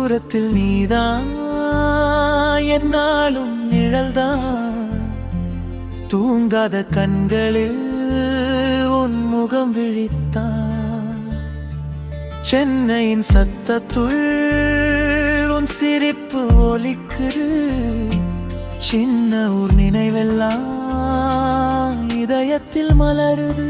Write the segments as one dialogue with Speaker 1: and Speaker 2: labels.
Speaker 1: தூரத்தில் நீதான், என்னாலும் நிழல்தான். தூங்காத கண்களில் உன் முகம் விழித்தான். சென்னையின் சத்தத்துள் உன் சிரிப்பு ஒலிக்குது. சின்ன ஊர் நினைவெல்லாம் இதயத்தில் மலருது.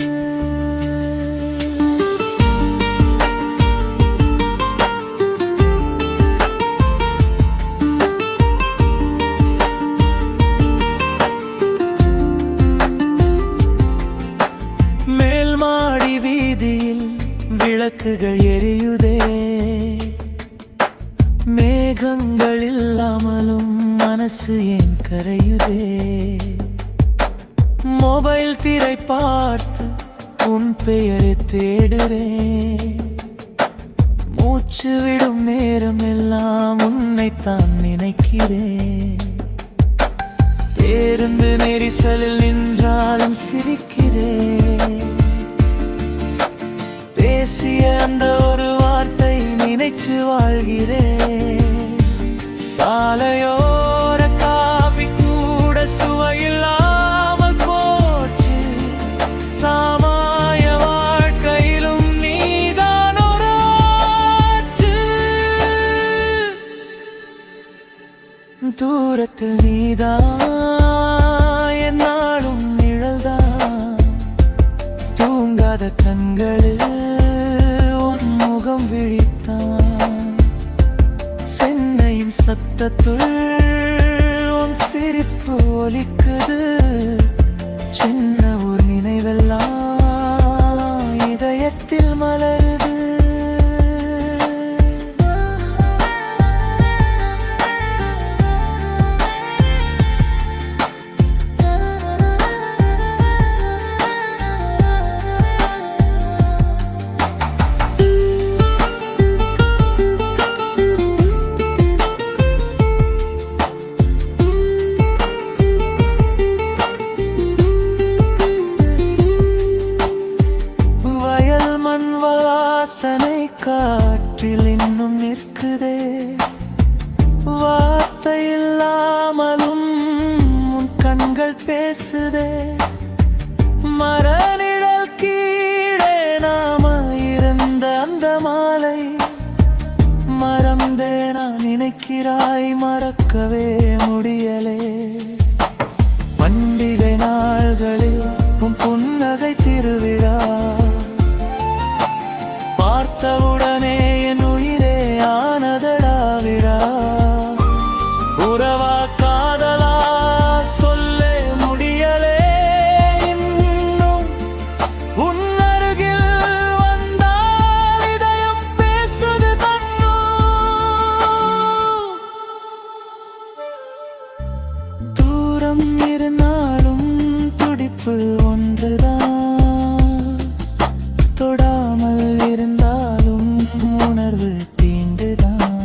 Speaker 1: மேல்மாடி வீதியில் விளக்குகள் எரியுதே. மேகங்கள் இல்லாமலும் மனசு ஏன் கரையுதே. மொபைல் திரை பார்த்து உன் பெயரை தேடுறேன். மூச்சு விடும் நேரம் எல்லாம் உன்னைத்தான் நினைக்கிறேன். பேருந்து நெரிசலில் நின்றாலும் சிரிக்கிறேன். பேசிய அந்த ஒரு வார்த்தை நினைச்சு வாழ்கிறேன். சாலையோர காபி கூட சுவையில்லாமல் போச்சு. சாமாய வாழ்க்கையிலும் நீதான் ஒரு ஆச்சு. தூரத்தில் நீதான், என்னாலும் நிழல்தான். தூங்காத கண்களில் உன் முகம் விழித்தான். சென்னையின் சத்தத்துள் உன் சிரிப்பு ஒலிக்குது. சின்ன ஒரு நினைவெல்லாம் இதயத்தில் மலருது. வாசனை காற்றில் இன்னும் நிற்குதே. வார்த்தை இல்லாமலும் உன் கண்கள் பேசுதே. மரநிழல் கீழே நாம இருந்த அந்த மாலை மறந்தே நான் நினைக்கிறாய், மறக்கவே முடியலே. பண்டிகை நாள்களில் உன் புன்னகை திருவிழா பார்த்தவுடனே என் உயிரே ஆனதடா விழா. உறவா காதலா சொல்லே முடியலே. இன்னும் உன் அருகில் வந்தால் இதயம் பேசுது தன்னோ. தூரம் இருந்தாலும் துடிப்பு ஒன்றுதான். தொடாமல் இருந்தாலும் உணர்வு தீண்டுதான்.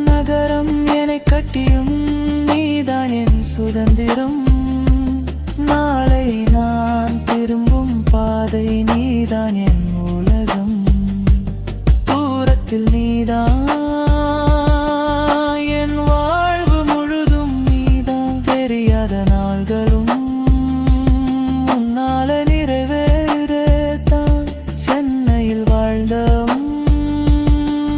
Speaker 1: நகரம் என்னை கட்டியும் நீதான் என் சுதந்திரம். நாளை நான் திரும்பும் பாதை நீதான் என் உலகம். தூரத்தில் நீதான், என் வாழ்வு முழுதும் நீதான். தெரியாத நாள்களும் உன்னால நிறைவேறத்தான். சென்னையில் வாழ்ந்த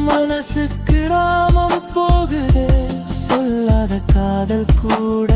Speaker 1: மனசு கிராமம் போகுதே. சொல்லாத காதல் கூட